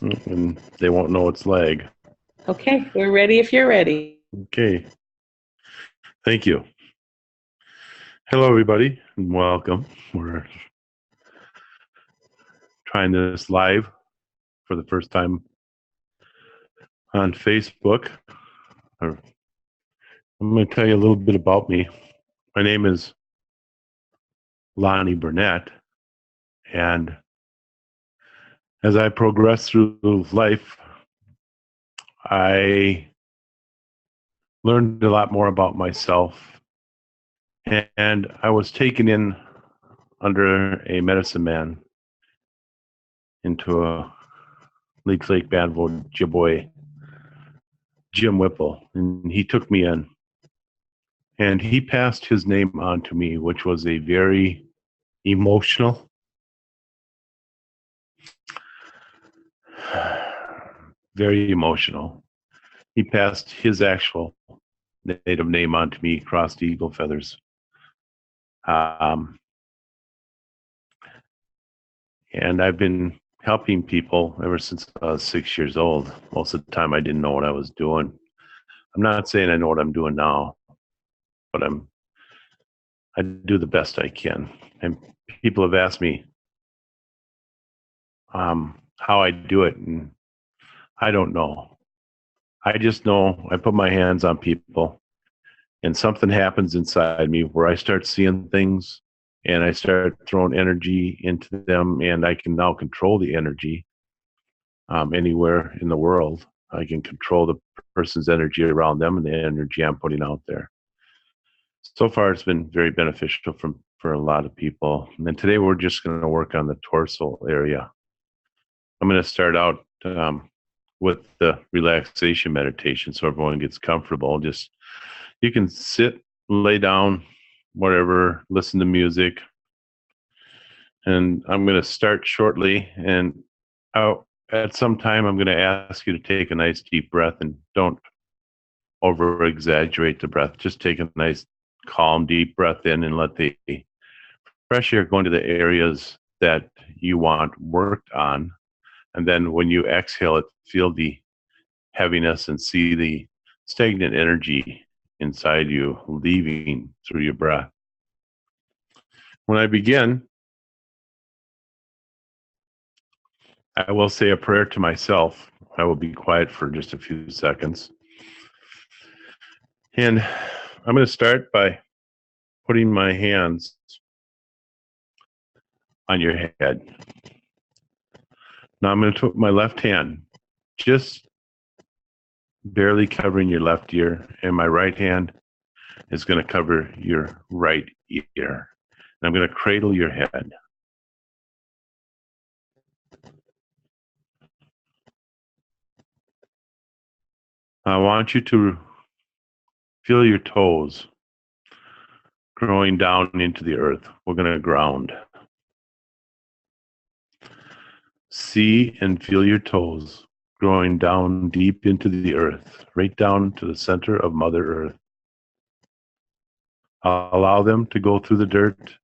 and they won't know it's lag. Okay, we're ready if you're ready. Okay, thank you. Hello, everybody, and welcome. We're trying this live for the first time on Facebook. I'm going to tell you a little bit about me. My name is Lonnie Burnett, and as I progress through life, I learned a lot more about myself, and I was taken in under a medicine man into a Leaks Lake Banvo boy, Jim Whipple, and he took me in. And he passed his name on to me, which was a very emotional, very emotional. He passed his actual native name on to me, crossed eagle feathers. Um, and I've been helping people ever since I was 6 years old. Most of the time, I didn't know what I was doing. I'm not saying I know what I'm doing now, but I do the best I can. And people have asked me how I do it, and I don't know. I just know I put my hands on people, and something happens inside me where I start seeing things, and I start throwing energy into them, and I can now control the energy anywhere in the world. I can control the person's energy around them and the energy I'm putting out there. So far, it's been very beneficial for a lot of people. And then today, we're just going to work on the torso area. I'm going to start out with the relaxation meditation so everyone gets comfortable. Just you can sit, lay down, whatever, listen to music. And I'm going to start shortly. And at some time, I'm going to ask you to take a nice deep breath and don't over exaggerate the breath. Just take a nice, calm, deep breath in and let the fresh air go into the areas that you want worked on. And then when you exhale it, feel the heaviness and see the stagnant energy inside you leaving through your breath. When I begin, I will say a prayer to myself. I will be quiet for just a few seconds. And I'm going to start by putting my hands on your head. Now I'm going to put my left hand just barely covering your left ear, and my right hand is going to cover your right ear. And I'm going to cradle your head. I want you to feel your toes growing down into the earth. We're going to ground. See and feel your toes growing down deep into the earth, right down to the center of Mother Earth. Allow them to go through the dirt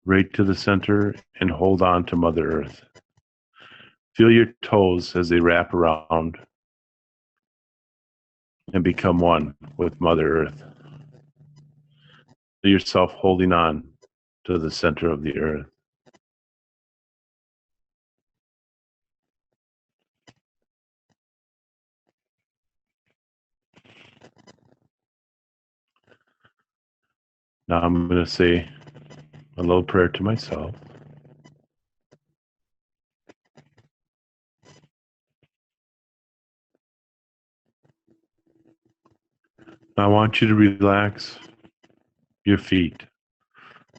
right to the center and hold on to Mother Earth. Feel your toes as they wrap around and become one with Mother Earth. Feel yourself holding on to the center of the earth. Now I'm going to say a little prayer to myself. I want you to relax your feet.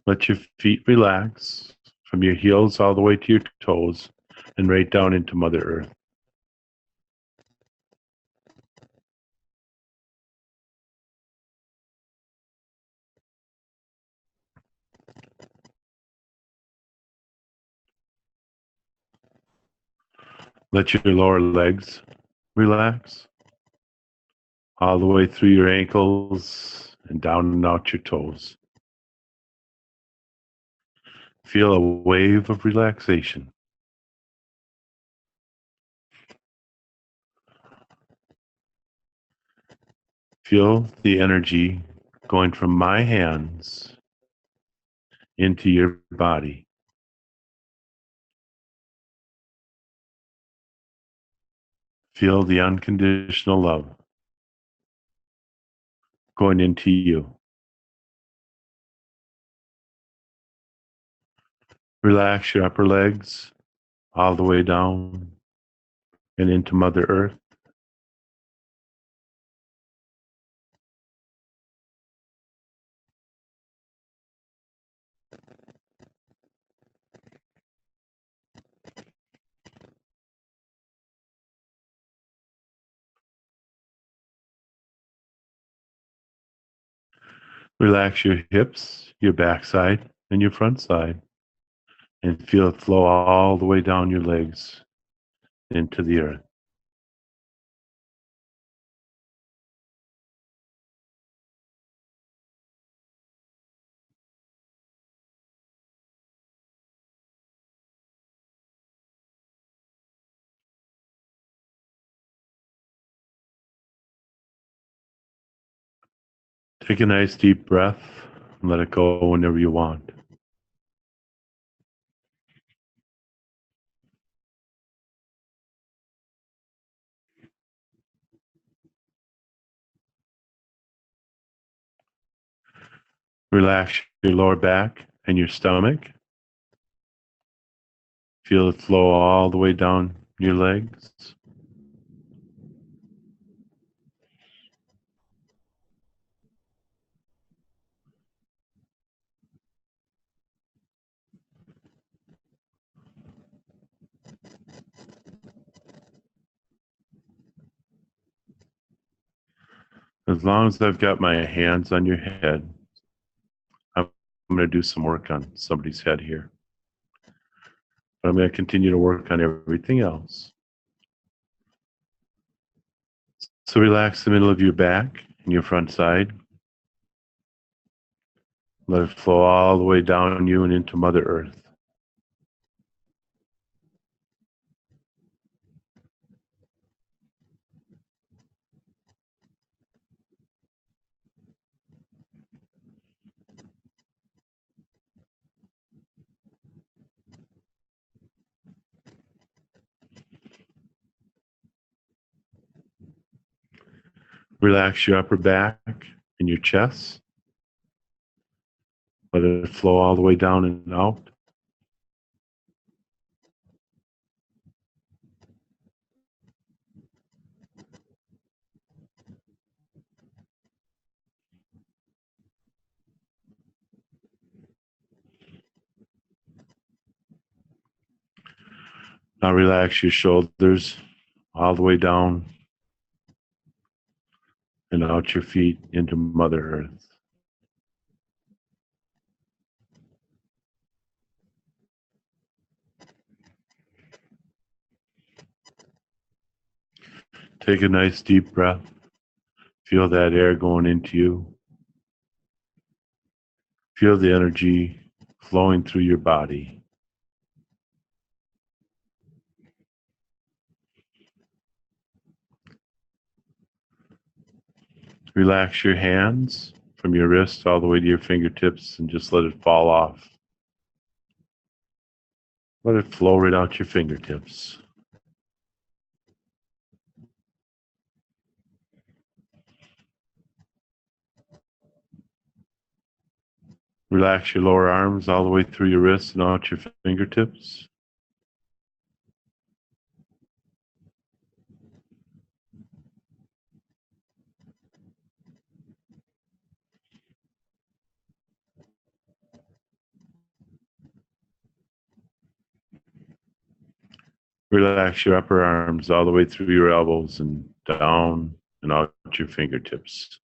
Let your feet relax from your heels all the way to your toes and right down into Mother Earth. Let your lower legs relax all the way through your ankles and down and out your toes. Feel a wave of relaxation Feel the energy going from my hands into your body. Feel the unconditional love going into you. Relax your upper legs all the way down and into Mother Earth. Relax your hips, your backside, and your front side, and feel it flow all the way down your legs into the earth. Take a nice deep breath and let it go whenever you want. Relax your lower back and your stomach. Feel it flow all the way down your legs. As long as I've got my hands on your head, I'm going to do some work on somebody's head here. But I'm going to continue to work on everything else. So relax the middle of your back and your front side. Let it flow all the way down you and into Mother Earth. Relax your upper back and your chest. Let it flow all the way down and out. Now relax your shoulders all the way down and out your feet into Mother Earth. Take a nice deep breath. Feel that air going into you. Feel the energy flowing through your body. Relax your hands from your wrists all the way to your fingertips and just let it fall off. Let it flow right out your fingertips. Relax your lower arms all the way through your wrists and out your fingertips. Relax your upper arms all the way through your elbows and down and out your fingertips.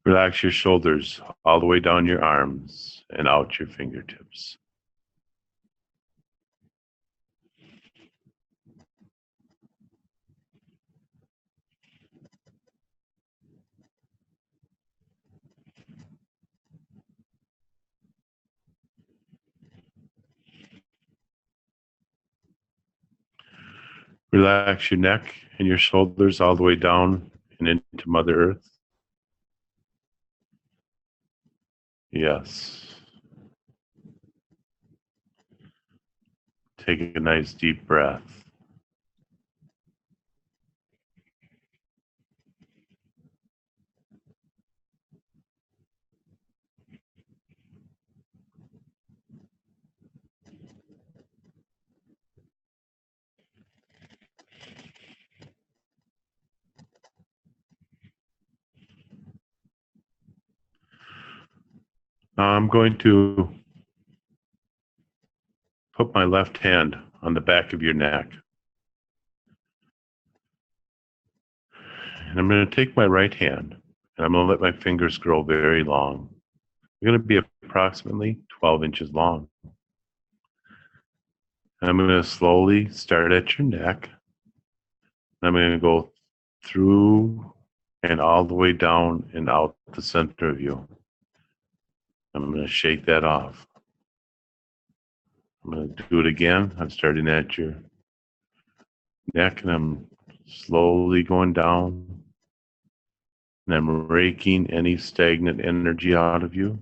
Relax your shoulders all the way down your arms and out your fingertips. Relax your neck and your shoulders all the way down and into Mother Earth. Yes. Take a nice deep breath. Now I'm going to put my left hand on the back of your neck. And I'm going to take my right hand and I'm going to let my fingers grow very long. They're going to be approximately 12 inches long. And I'm going to slowly start at your neck. I'm going to go through and all the way down and out the center of you. I'm going to shake that off. I'm going to do it again. I'm starting at your neck and I'm slowly going down. And I'm raking any stagnant energy out of you.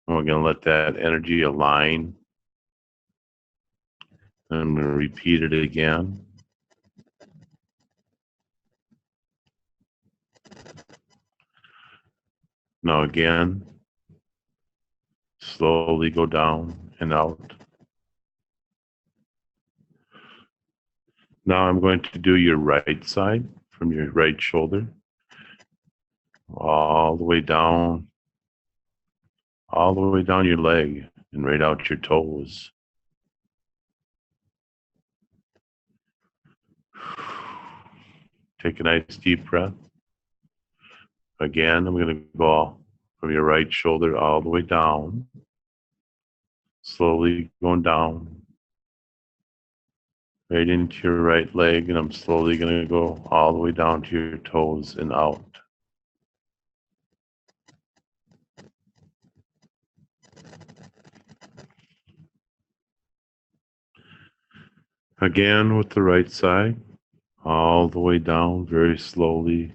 And we're going to let that energy align. And I'm going to repeat it again. Now again, slowly go down and out. Now I'm going to do your right side from your right shoulder all the way down your leg and right out your toes. Take a nice deep breath. Again, I'm going to go from your right shoulder all the way down, slowly going down, right into your right leg, and I'm slowly going to go all the way down to your toes and out. Again with the right side, all the way down very slowly,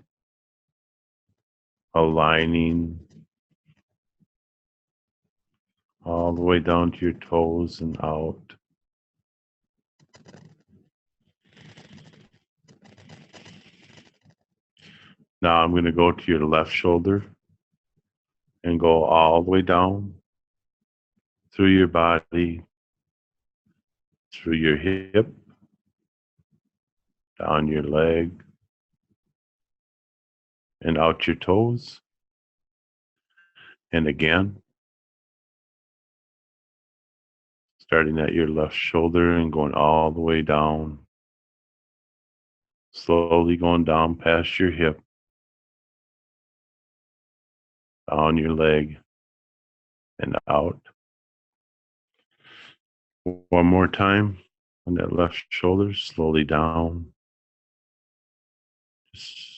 aligning all the way down to your toes and out. Now I'm going to go to your left shoulder and go all the way down through your body, through your hip, down your leg, and out your toes. And again, starting at your left shoulder and going all the way down, slowly going down past your hip, down your leg, and out. One more time on that left shoulder, slowly down, just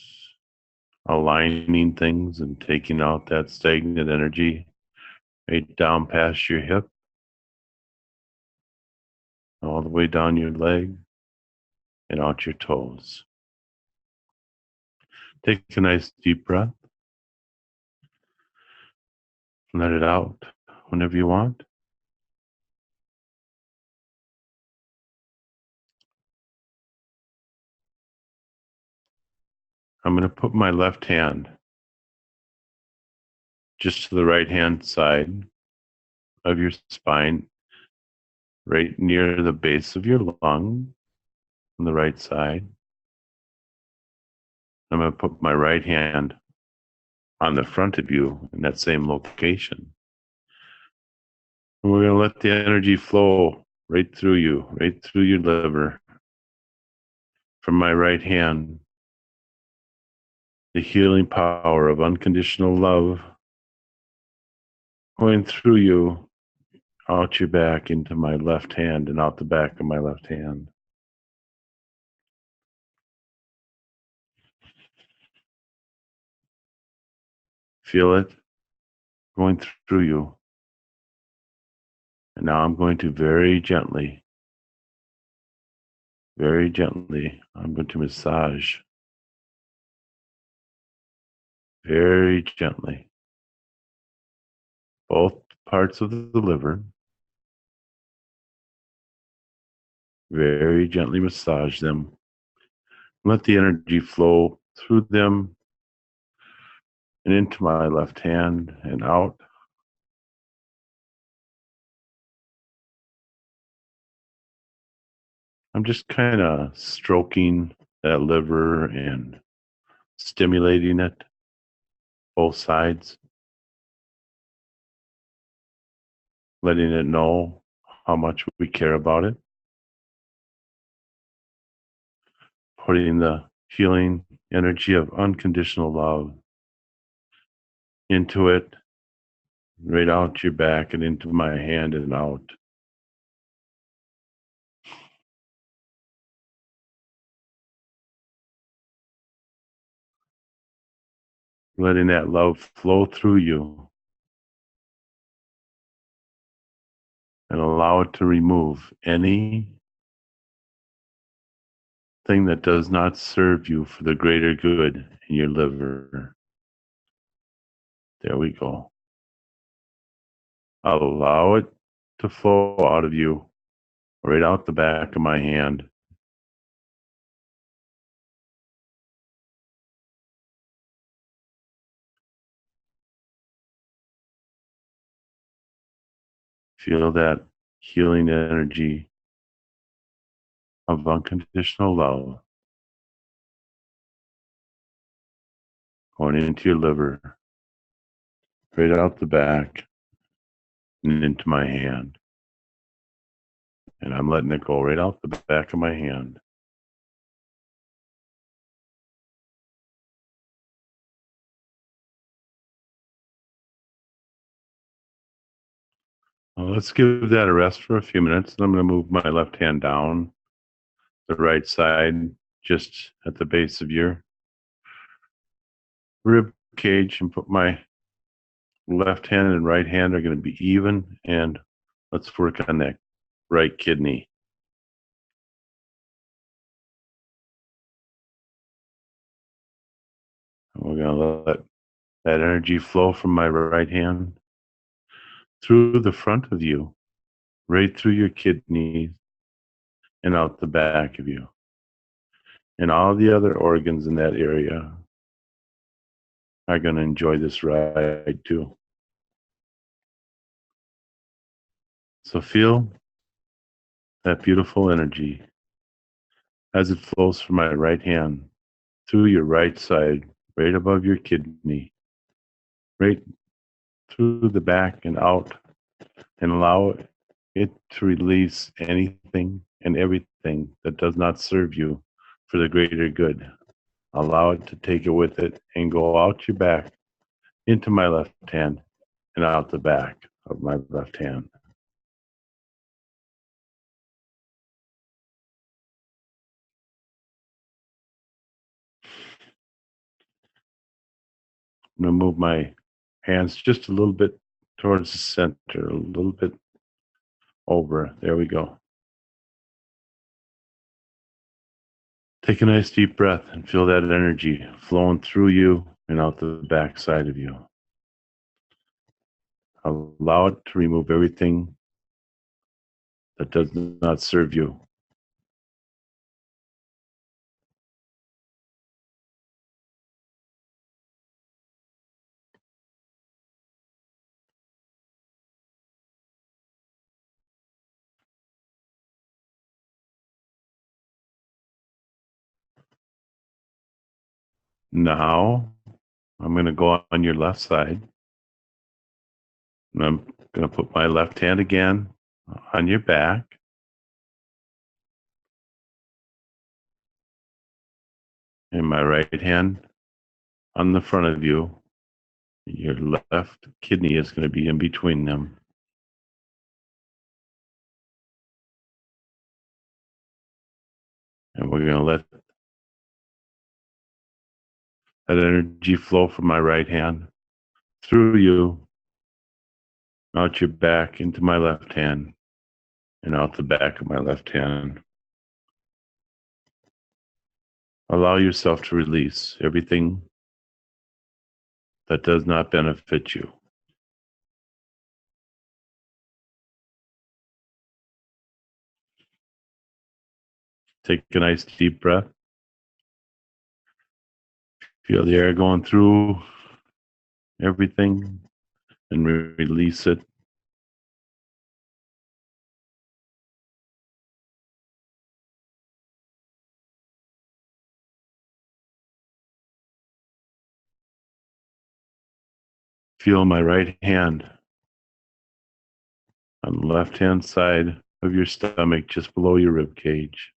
aligning things and taking out that stagnant energy right down past your hip, all the way down your leg, and out your toes. Take a nice deep breath. Let it out whenever you want. I'm going to put my left hand just to the right hand side of your spine, right near the base of your lung on the right side. I'm going to put my right hand on the front of you in that same location. And we're going to let the energy flow right through you, right through your liver. From my right hand, the healing power of unconditional love going through you, out your back into my left hand and out the back of my left hand. Feel it going through you. And now I'm going to very gently Very gently, I'm going to massage very gently both parts of the liver. Very gently massage them. Let the energy flow through them and into my left hand and out. I'm just kind of stroking that liver and stimulating it, both sides, letting it know how much we care about it, putting the healing energy of unconditional love into it, right out your back and into my hand and out. Letting that love flow through you and allow it to remove anything that does not serve you for the greater good in your liver. There we go. Allow it to flow out of you, right out the back of my hand. Feel that healing energy of unconditional love going into your liver, right out the back and into my hand. And I'm letting it go right out the back of my hand. Well, let's give that a rest for a few minutes. And I'm going to move my left hand down the right side, just at the base of your rib cage, and put my left hand and right hand are going to be even. And let's work on that right kidney. We're going to let that energy flow from my right hand through the front of you, right through your kidneys and out the back of you. And all the other organs in that area are going to enjoy this ride too. So feel that beautiful energy as it flows from my right hand through your right side, right above your kidney, right through the back and out, and allow it to release anything and everything that does not serve you for the greater good. Allow it to take it with it and go out your back into my left hand and out the back of my left hand. I'm going to move my hands just a little bit towards the center, a little bit over. There we go. Take a nice deep breath and feel that energy flowing through you and out the back side of you. Allow it to remove everything that does not serve you. Now, I'm going to go on your left side. And I'm going to put my left hand again on your back. And my right hand on the front of you. Your left kidney is going to be in between them. And we're going to let that energy flow from my right hand through you, out your back into my left hand, and out the back of my left hand. Allow yourself to release everything that does not benefit you. Take a nice deep breath. Feel the air going through everything and release it. Feel my right hand on the left-hand side of your stomach, just below your rib cage.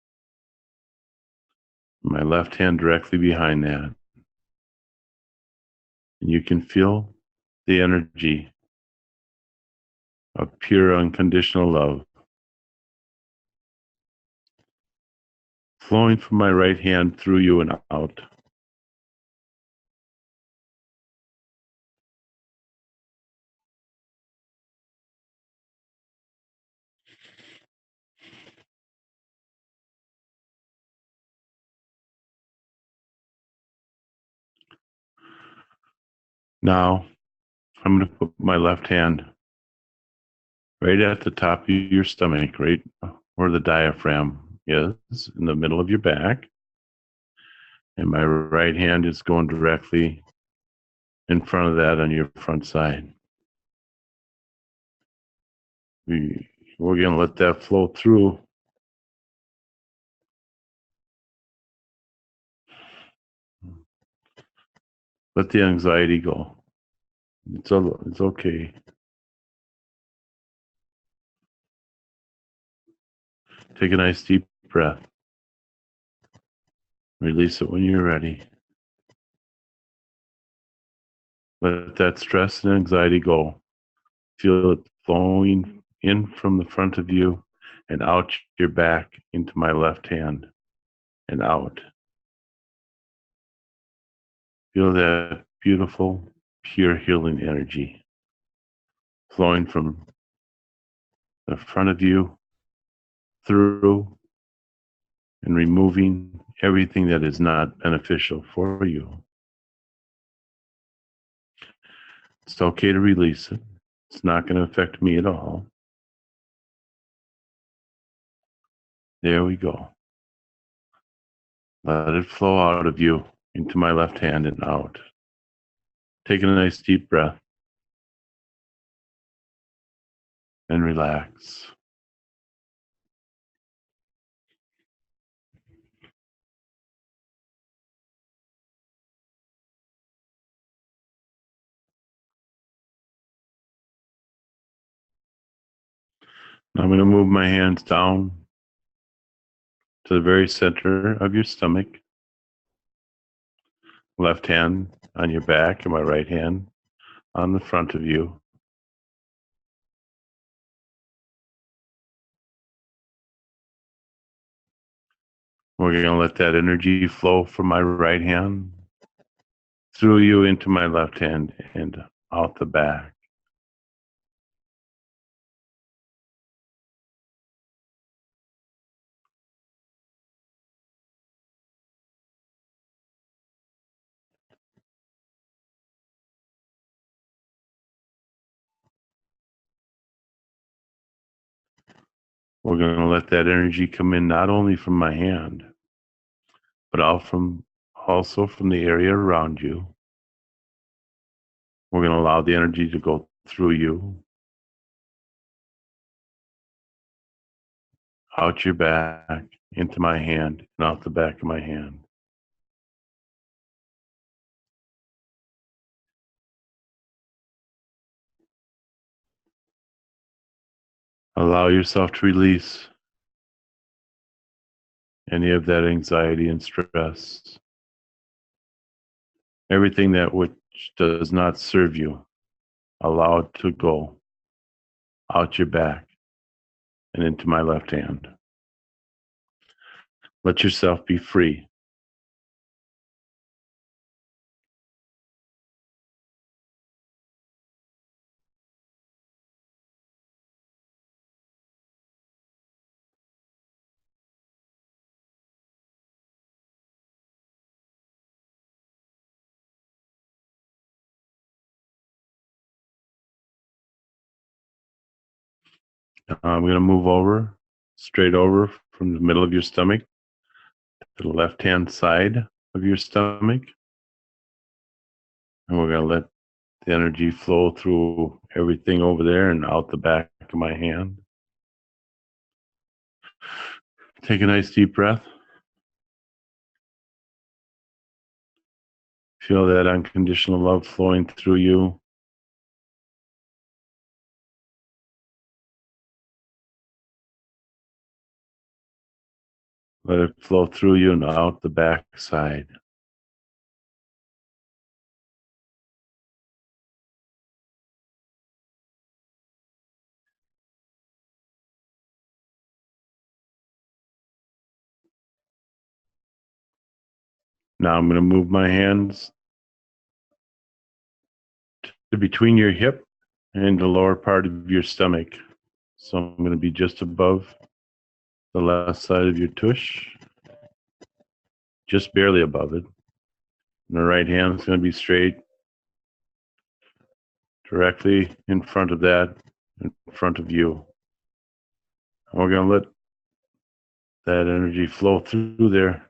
My left hand directly behind that. And you can feel the energy of pure unconditional love flowing from my right hand through you and out. Now, I'm going to put my left hand right at the top of your stomach, right where the diaphragm is, in the middle of your back. And my right hand is going directly in front of that on your front side. We're going to let that flow through. Let the anxiety go. It's okay. Take a nice deep breath. Release it when you're ready. Let that stress and anxiety go. Feel it flowing in from the front of you and out your back into my left hand and out. Feel that beautiful, pure healing energy flowing from the front of you through and removing everything that is not beneficial for you. It's okay to release it. It's not going to affect me at all. There we go. Let it flow out of you into my left hand and out. Take a nice deep breath and relax. Now I'm going to move my hands down to the very center of your stomach. Left hand on your back and my right hand on the front of you. We're going to let that energy flow from my right hand through you into my left hand and out the back. We're going to let that energy come in not only from my hand, but also from the area around you. We're going to allow the energy to go through you, out your back, into my hand, and out the back of my hand. Allow yourself to release any of that anxiety and stress. Everything that which does not serve you, allow it to go out your back and into my left hand. Let yourself be free. I'm going to move over, straight over from the middle of your stomach to the left-hand side of your stomach. And we're going to let the energy flow through everything over there and out the back of my hand. Take a nice deep breath. Feel that unconditional love flowing through you. Let it flow through you and out the back side. Now I'm going to move my hands to between your hip and the lower part of your stomach. So I'm going to be just above the left side of your tush, just barely above it. And the right hand is going to be straight, directly in front of that, in front of you. And we're going to let that energy flow through there.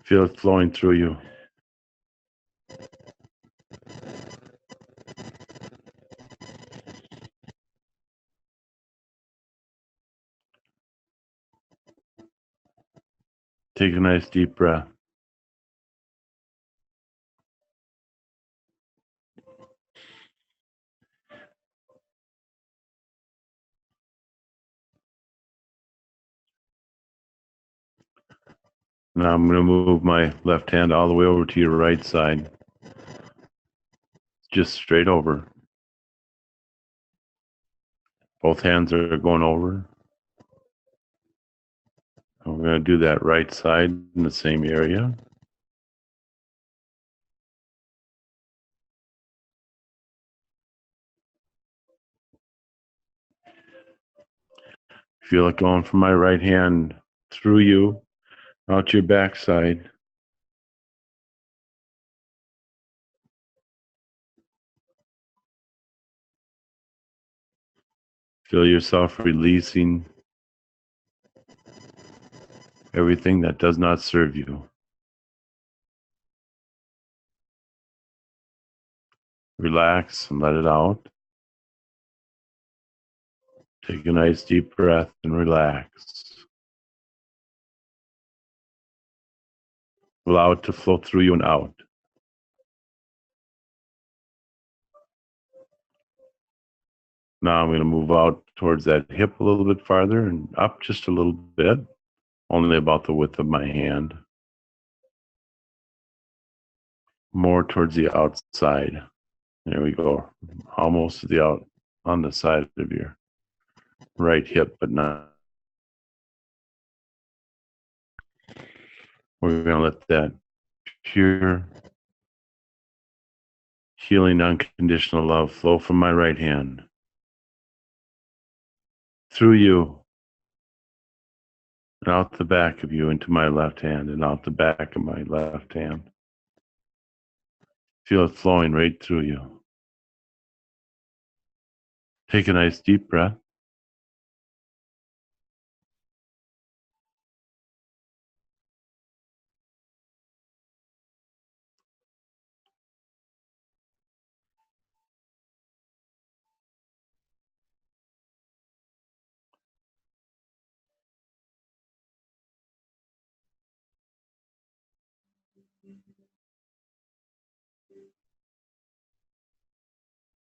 Feel it flowing through you. Take a nice deep breath. Now I'm going to move my left hand all the way over to your right side, just straight over. Both hands are going over. And we're going to do that right side in the same area. Feel it going from my right hand through you, out your backside. Feel yourself releasing everything that does not serve you. Relax and let it out. Take a nice deep breath and relax. Allow it to flow through you and out. Now I'm going to move out towards that hip a little bit farther and up just a little bit, only about the width of my hand. More towards the outside. There we go. Almost to the out on the side of your right hip, but not. We're going to let that pure, healing, unconditional love flow from my right hand through you and out the back of you into my left hand and out the back of my left hand. Feel it flowing right through you. Take a nice deep breath.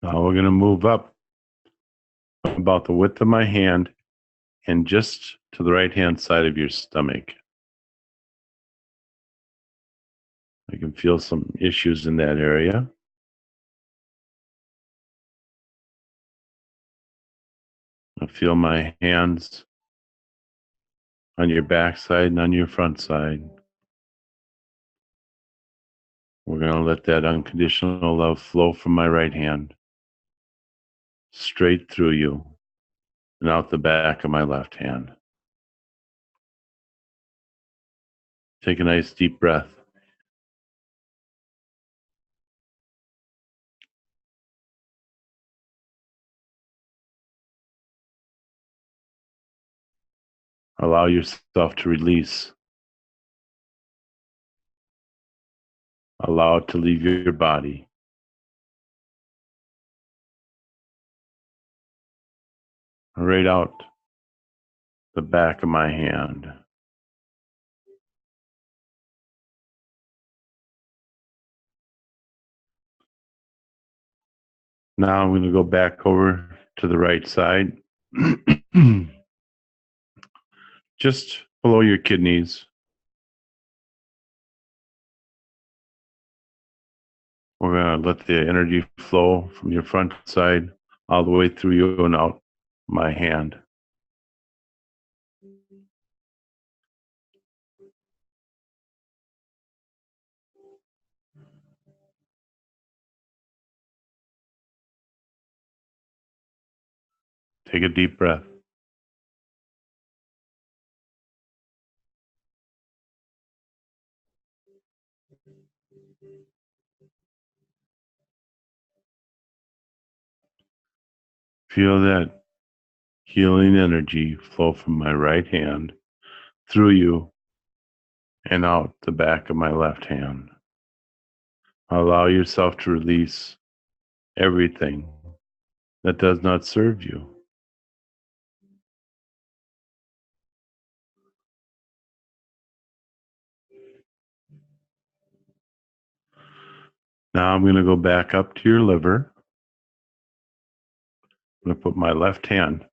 Now we're going to move up about the width of my hand and just to the right hand side of your stomach. I can feel some issues in that area. I feel my hands on your back side and on your front side. We're going to let that unconditional love flow from my right hand straight through you and out the back of my left hand. Take a nice deep breath. Allow yourself to release. Allow it to leave your body. Right out the back of my hand. Now I'm going to go back over to the right side. Just below your kidneys. We're going to let the energy flow from your front side all the way through you and out my hand. Take a deep breath. Feel that healing energy flow from my right hand through you and out the back of my left hand. Allow yourself to release everything that does not serve you. Now I'm going to go back up to your liver. I'm going to put my left hand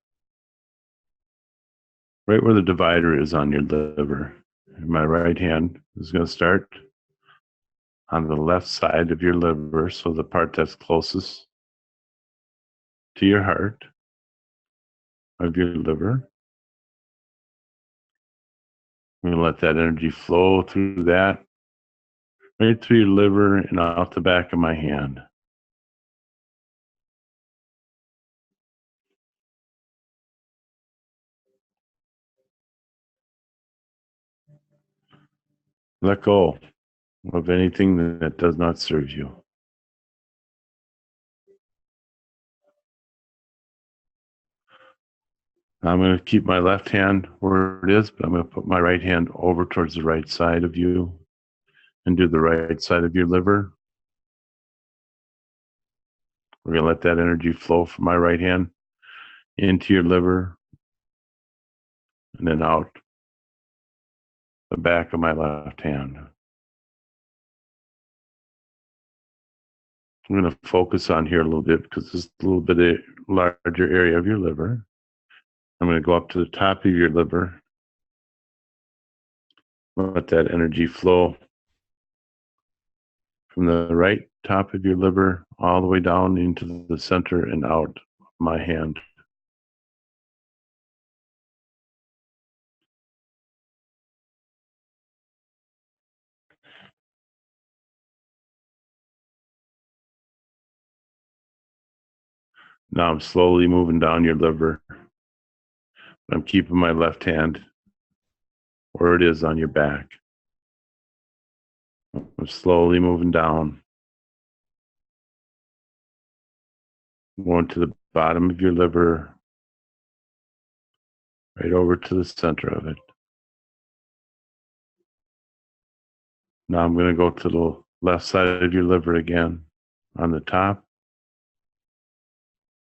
right where the divider is on your liver. And my right hand is going to start on the left side of your liver, so the part that's closest to your heart of your liver. I'm going to let that energy flow through that, right through your liver and out the back of my hand. Let go of anything that does not serve you. I'm going to keep my left hand where it is, but I'm going to put my right hand over towards the right side of you and do the right side of your liver. We're going to let that energy flow from my right hand into your liver and then out the back of my left hand. I'm going to focus on here a little bit because it's a little bit a larger area of your liver. I'm going to go up to the top of your liver. Let that energy flow from the right top of your liver all the way down into the center and out of my hand. Now I'm slowly moving down your liver. I'm keeping my left hand where it is on your back. I'm slowly moving down, going to the bottom of your liver, right over to the center of it. Now I'm going to go to the left side of your liver again on the top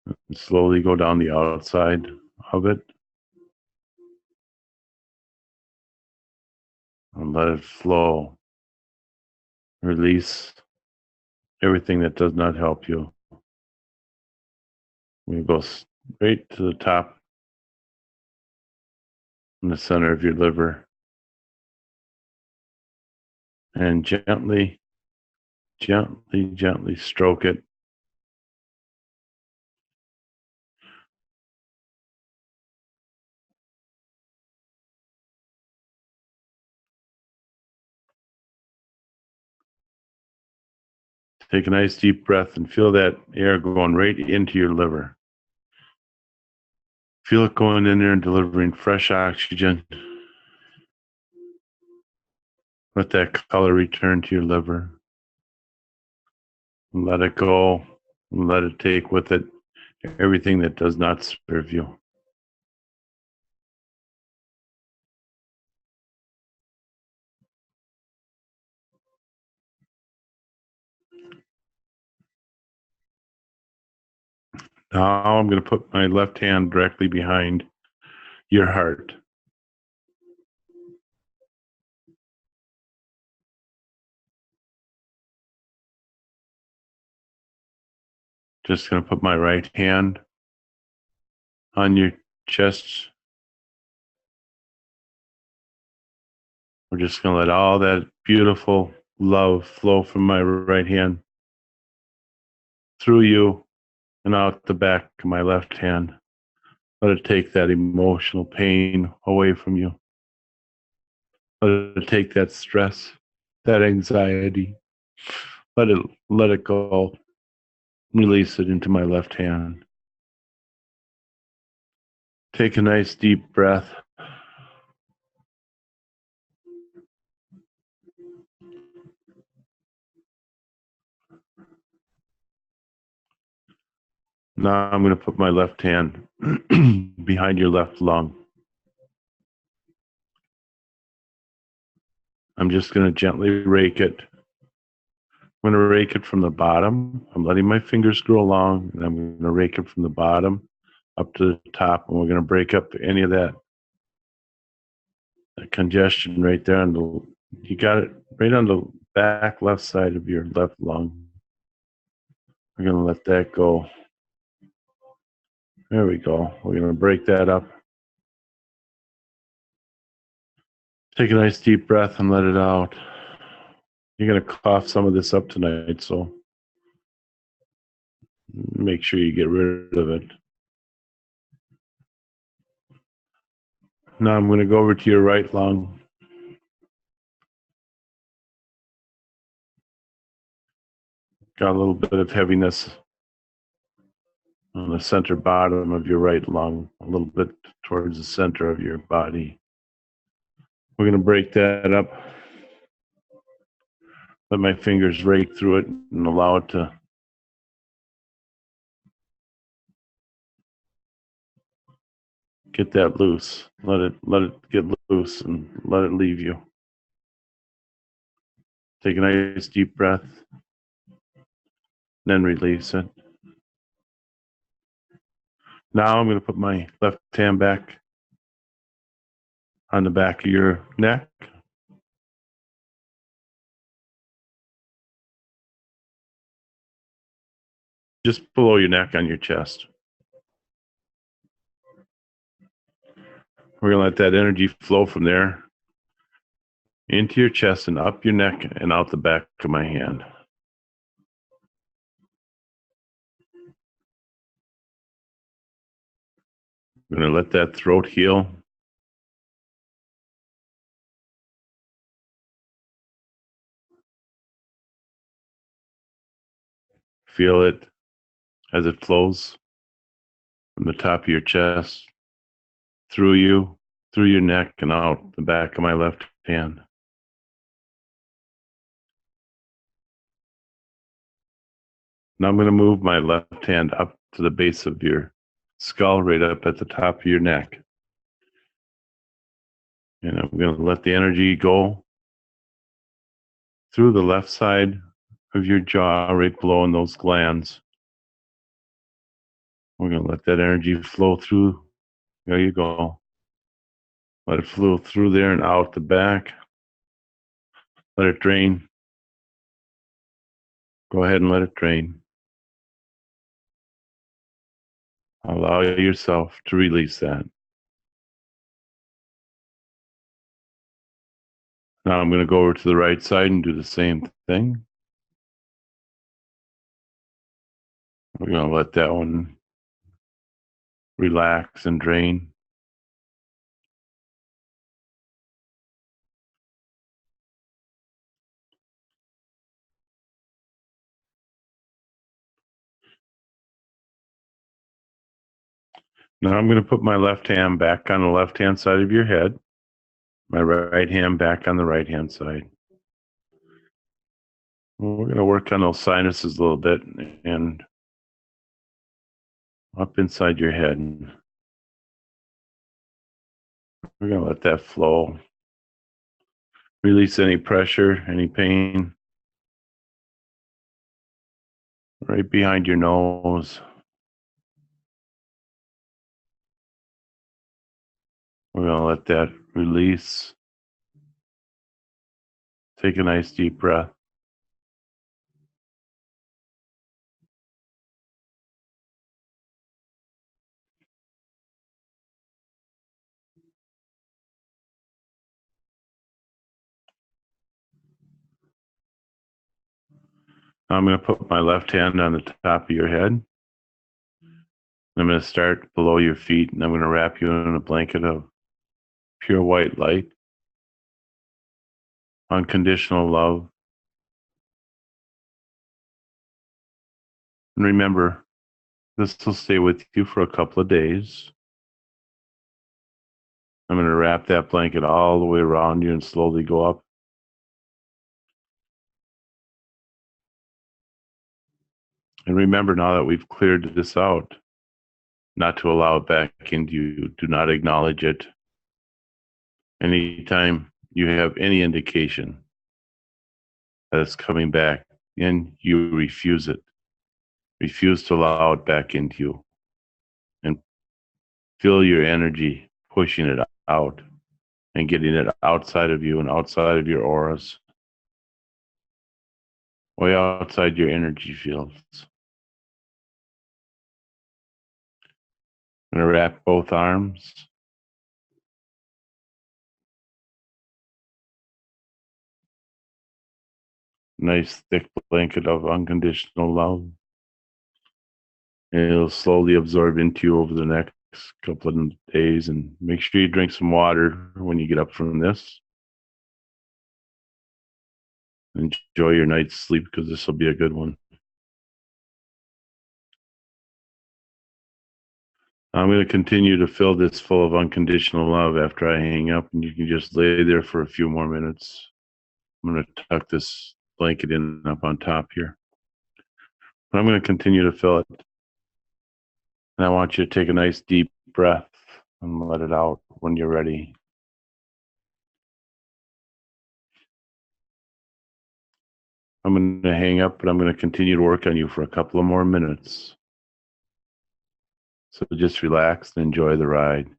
and slowly go down the outside of it and let it flow. Release everything that does not help you. We go straight to the top in the center of your liver and gently stroke it. Take a nice deep breath and feel that air going right into your liver. Feel it going in there and delivering fresh oxygen. Let that color return to your liver. Let it go. Let it take with it everything that does not serve you. Now I'm going to put my left hand directly behind your heart. Just going to put my right hand on your chest. We're just going to let all that beautiful love flow from my right hand through you and out the back of my left hand. Let it take that emotional pain away from you. Let it take that stress, that anxiety. Let it go. Release it into my left hand. Take a nice deep breath. Now I'm going to put my left hand behind your left lung. I'm just going to gently rake it. I'm going to rake it from the bottom. I'm letting my fingers go along, and I'm going to rake it from the bottom up to the top, and we're going to break up any of that congestion right there. You got it right on the back left side of your left lung. We're going to let that go. There we go. We're going to break that up. Take a nice deep breath and let it out. You're going to cough some of this up tonight, so make sure you get rid of it. Now I'm going to go over to your right lung. Got a little bit of heaviness on the center bottom of your right lung, a little bit towards the center of your body. We're going to break that up. Let my fingers rake through it and allow it to get that loose. Let it get loose and let it leave you. Take a nice deep breath, then release it. Now I'm going to put my left hand back on the back of your neck. Just below your neck on your chest. We're going to let that energy flow from there into your chest and up your neck and out the back of my hand. We're going to let that throat heal. Feel it as it flows from the top of your chest, through you, through your neck, and out the back of my left hand. Now I'm going to move my left hand up to the base of your skull, right up at the top of your neck. And I'm going to let the energy go through the left side of your jaw, right below in those glands. We're going to let that energy flow through. There you go. Let it flow through there and out the back. Let it drain. Go ahead and let it drain. Allow yourself to release that. Now I'm going to go over to the right side and do the same thing. We're going to let that one relax and drain. Now I'm going to put my left hand back on the left-hand side of your head, my right hand back on the right-hand side. We're going to work on those sinuses a little bit and up inside your head. We're going to let that flow. Release any pressure, any pain. Right behind your nose. We're going to let that release. Take a nice deep breath. I'm going to put my left hand on the top of your head. I'm going to start below your feet, and I'm going to wrap you in a blanket of pure white light, unconditional love. And remember, this will stay with you for a couple of days. I'm going to wrap that blanket all the way around you and slowly go up. And remember, now that we've cleared this out, not to allow it back into you. Do not acknowledge it. Anytime you have any indication that it's coming back in, you refuse it. Refuse to allow it back into you. And feel your energy pushing it out and getting it outside of you and outside of your auras, way outside your energy fields. I'm going to wrap both arms. Nice thick blanket of unconditional love. And it'll slowly absorb into you over the next couple of days. And make sure you drink some water when you get up from this. Enjoy your night's sleep, because this will be a good one. I'm going to continue to fill this full of unconditional love after I hang up, and you can just lay there for a few more minutes. I'm going to tuck this blanket in up on top here. But I'm going to continue to fill it. And I want you to take a nice deep breath and let it out when you're ready. I'm going to hang up, but I'm going to continue to work on you for a couple of more minutes. So just relax and enjoy the ride.